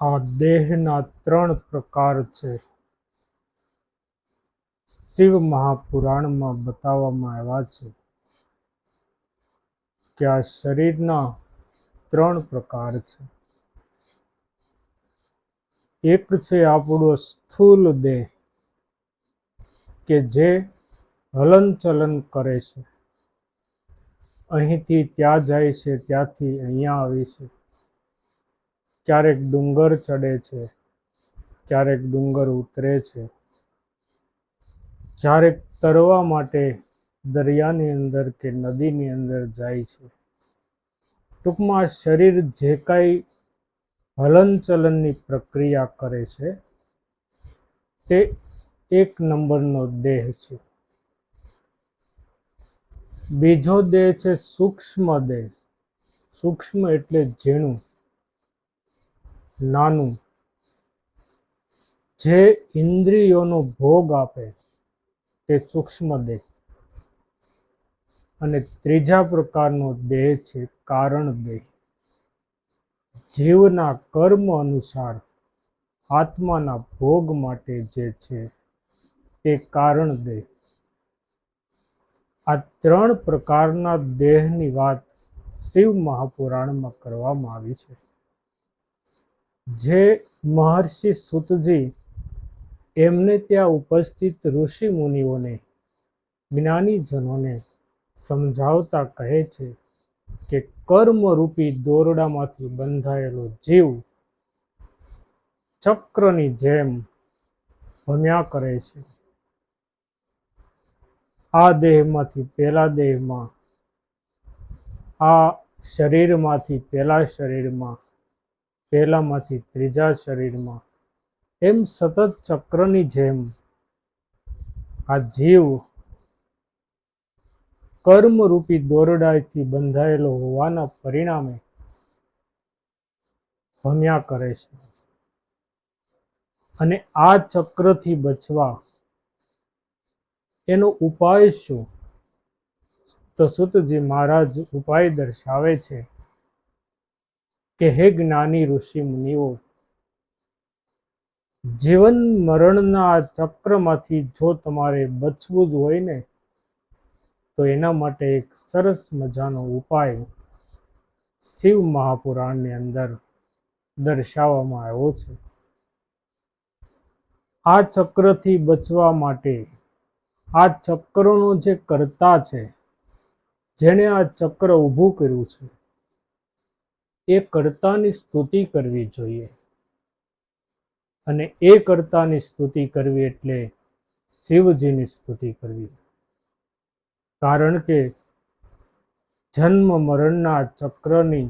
આ દેહના 3 પ્રકાર છે. શિવ મહાપુરાણમાં બતાવવામાં આવ્યા છે કે આ શરીરના 3 પ્રકાર છે. એક છે આપણો સ્થૂલ દેહ કે જે હલનચલન કરે છે, અહીંથી ત્યાં જાય છે, ત્યાંથી અહીંયા આવે છે, ક્યારેક ડુંગર ચડે છે, ક્યારેક ડુંગર ઉતરે છે, ક્યારેક તરવા માટે દરિયાની અંદર કે નદીની અંદર જાય છે. ટૂંકમાં શરીર જે કાંઈ હલનચલનની પ્રક્રિયા કરે છે તે 1 નંબરનો દેહ છે. બીજો દેહ છે સૂક્ષ્મ દેહ. સૂક્ષ્મ એટલે ઝીણું, નાનું, જે ઇન્દ્રિયોનો ભોગ આપે તે સૂક્ષ્મ દેહ. અને ત્રીજા પ્રકારનો દેહ છે કારણ દેહ. જીવના કર્મ અનુસાર આત્માના ભોગ માટે જે છે તે કારણ દેહ. આ 3 પ્રકારના દેહની વાત શિવ મહાપુરાણમાં કરવામાં આવી છે, જે મહર્ષિ સૂતજી એમને ત્યાં ઉપસ્થિત ઋષિ મુનિઓને, જ્ઞાનીજનોને સમજાવતા કહે છે કે કર્મરૂપી દોરડામાંથી બંધાયેલો જીવ ચક્રની જેમ ભમ્યા કરે છે. આ દેહમાંથી પેલા દેહમાં, આ શરીરમાંથી પેલા શરીરમાં, પેલામાંથી ત્રીજા શરીરમાં, એમ સતત ચક્રની જેમ આ જીવ કર્મરૂપી દોરડાથી બંધાયેલો હોવાના પરિણામે ભમ્યા કરે છે. અને આ ચક્રથી બચવા એનો ઉપાય શું? તો સૂતજી મહારાજ ઉપાય દર્શાવે છે કે હે જ્ઞાની ઋષિ મુનિઓ, જીવન મરણના ચક્રમાંથી જો તમારે બચવું જ હોય ને, તો એના માટે એક સરસ મજાનો ઉપાય શિવ મહાપુરાણની અંદર દર્શાવવામાં આવ્યો છે. આ ચક્રથી બચવા માટે આ ચક્રનો જે કર્તા છે, જેણે આ ચક્ર ઊભું કર્યું છે, એ કર્તાની સ્તુતિ કરવી જોઈએ. અને એ કર્તાની સ્તુતિ કરવી એટલે શિવજીની સ્તુતિ કરવી. કારણ કે જન્મ મરણના ચક્રની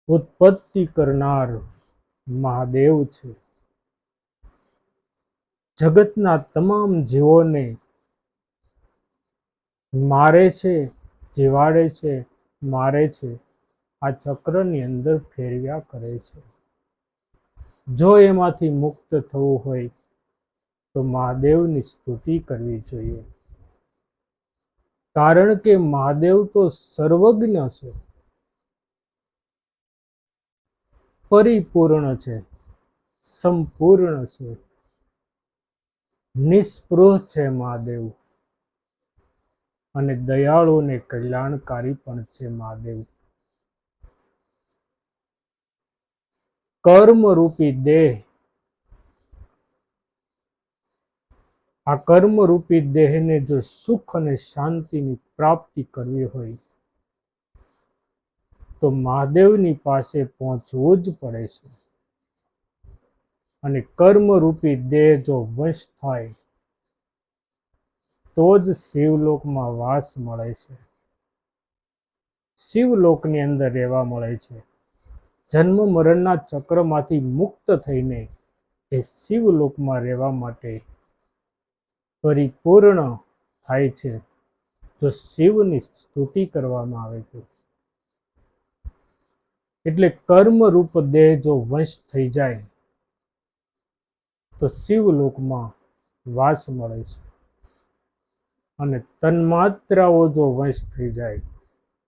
ઉત્પત્તિ કરનાર મહાદેવ છે. જગતના તમામ જીવોને મારે છે, જીવાડે છે, મારે છે, આ ચક્રની અંદર ફેરવ્યા કરે છે. જો એમાંથી મુક્ત થવું હોય તો મહાદેવની સ્તુતિ કરવી જોઈએ. કારણ કે મહાદેવ તો સર્વજ્ઞ છે, પરિપૂર્ણ છે, સંપૂર્ણ છે, નિસ્પૃહ છે મહાદેવ, અને દયાળુ ને કલ્યાણકારી પણ છે મહાદેવ. કર્મરૂપી દેહ, આ કર્મરૂપી દેહને જો સુખ અને શાંતિની પ્રાપ્તિ કરવી હોય તો મહાદેવની પાસે પહોંચવું જ પડે છે. અને કર્મરૂપી દેહ જો વશ થાય તો જ શિવલોકમાં વાસ મળે છે, શિવલોકની અંદર રહેવા મળે છે. જન્મ મરણના ચક્રમાંથી મુક્ત થઈને એ શિવલોકમાં રહેવા માટે પરિપૂર્ણ થાય છે જો શિવની સ્તુતિ કરવામાં આવે તો. એટલે કર્મરૂપ દેહ જો વશ થઈ જાય તો શિવલોકમાં વાસ મળે છે. અને તન્માત્રાઓ જો વશ થઈ જાય,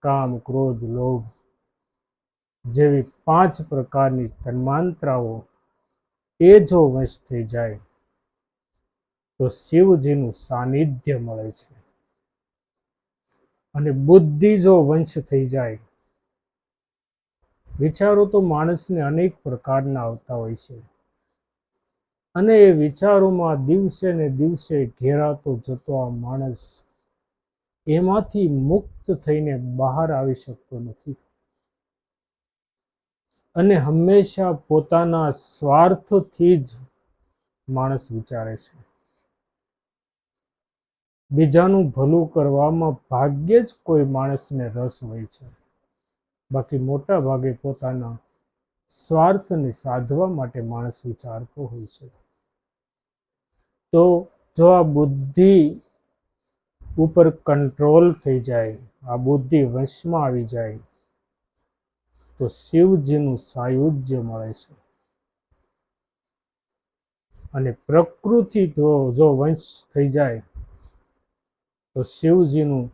કામ, ક્રોધ, લોભ, જેવી 5 પ્રકારની તન્માંત્રાઓ એ જો વશ થઈ જાય તો શિવજીનું સાનિધ્ય મળે છે. અને બુદ્ધિ જો વંશ થઈ જાય, વિચારો તો માણસને અનેક પ્રકારના આવતા હોય છે અને એ વિચારોમાં દિવસે ને દિવસે ઘેરાતો જતો આ માણસ એમાંથી મુક્ત થઈને બહાર આવી શકતો નથી અને હંમેશા પોતાના સ્વાર્થથી જ માણસ વિચારે છે. બીજાનું ભલું કરવામાં ભાગ્યે જ કોઈ માણસને રસ હોય છે, બાકી મોટા ભાગે પોતાના સ્વાર્થને સાધવા માટે માણસ વિચારતો હોય છે. તો જો આ બુદ્ધિ ઉપર કંટ્રોલ થઈ જાય, આ બુદ્ધિ વશમાં આવી જાય, તો શિવજીનું સાયુજ્ય મળે છે. અને પ્રકૃતિ જો વંશ થઈ જાય તો શિવજીનું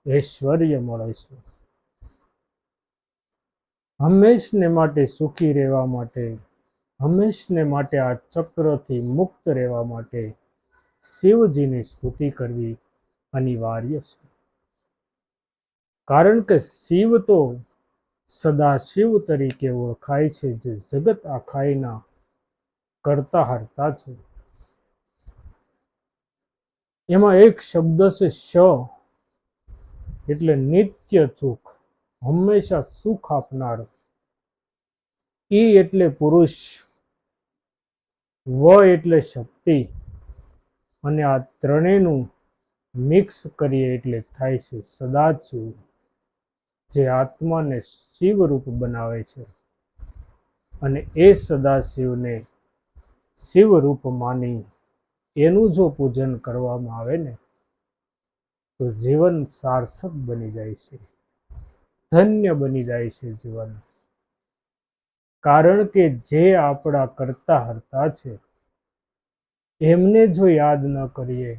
ઐશ્વર્ય મળે છે. હંમેશને માટે સુખી રહેવા માટે, હંમેશને માટે આ ચક્રથી મુક્ત રહેવા માટે શિવજીની સ્તુતિ કરવી અનિવાર્ય છે. કારણ કે શિવ તો સદાશિવ તરીકે ઓળખાય છે, જે જગત આખાઈના કરતા હરતા છે. એમાં એક શબ્દ છે શ, એટલે નિત્ય સુખ, હંમેશા સુખ આપનાર. ઈ એટલે પુરુષ, વ એટલે શક્તિ, અને આ ત્રણેયનું મિક્સ કરીએ એટલે થાય છે સદાશિવ, જે આત્માને શિવરૂપ બનાવે છે. અને એ સદાશિવને શિવરૂપ માની એનું જો પૂજન કરવામાં આવે ને, તો જીવન સાર્થક બની જાય છે, ધન્ય બની જાય છે જીવન. કારણ કે જે આપણા કરતા હરતા છે એમને જો યાદ ન કરીએ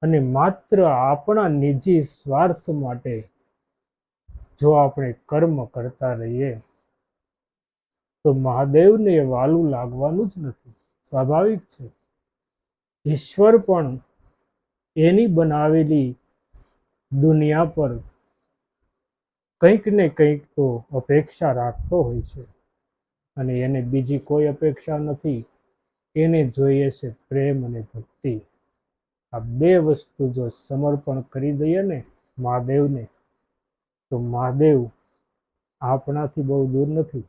અને માત્ર આપણા નિજી સ્વાર્થ માટે જો આપણે કર્મ કરતા રહીએ, તો મહાદેવને એ વાલું લાગવાનું જ નથી. સ્વાભાવિક છે. ઈશ્વર પણ એની બનાવેલી દુનિયા પર કંઈક ને કંઈક તો અપેક્ષા રાખતો હોય છે, અને એને બીજી કોઈ અપેક્ષા નથી. એને જોઈએ છે પ્રેમ અને ભક્તિ. આ બે વસ્તુ જો સમર્પણ કરી દઈએ ને મહાદેવને, તો મહાદેવ આપણાથી બહુ દૂર નથી.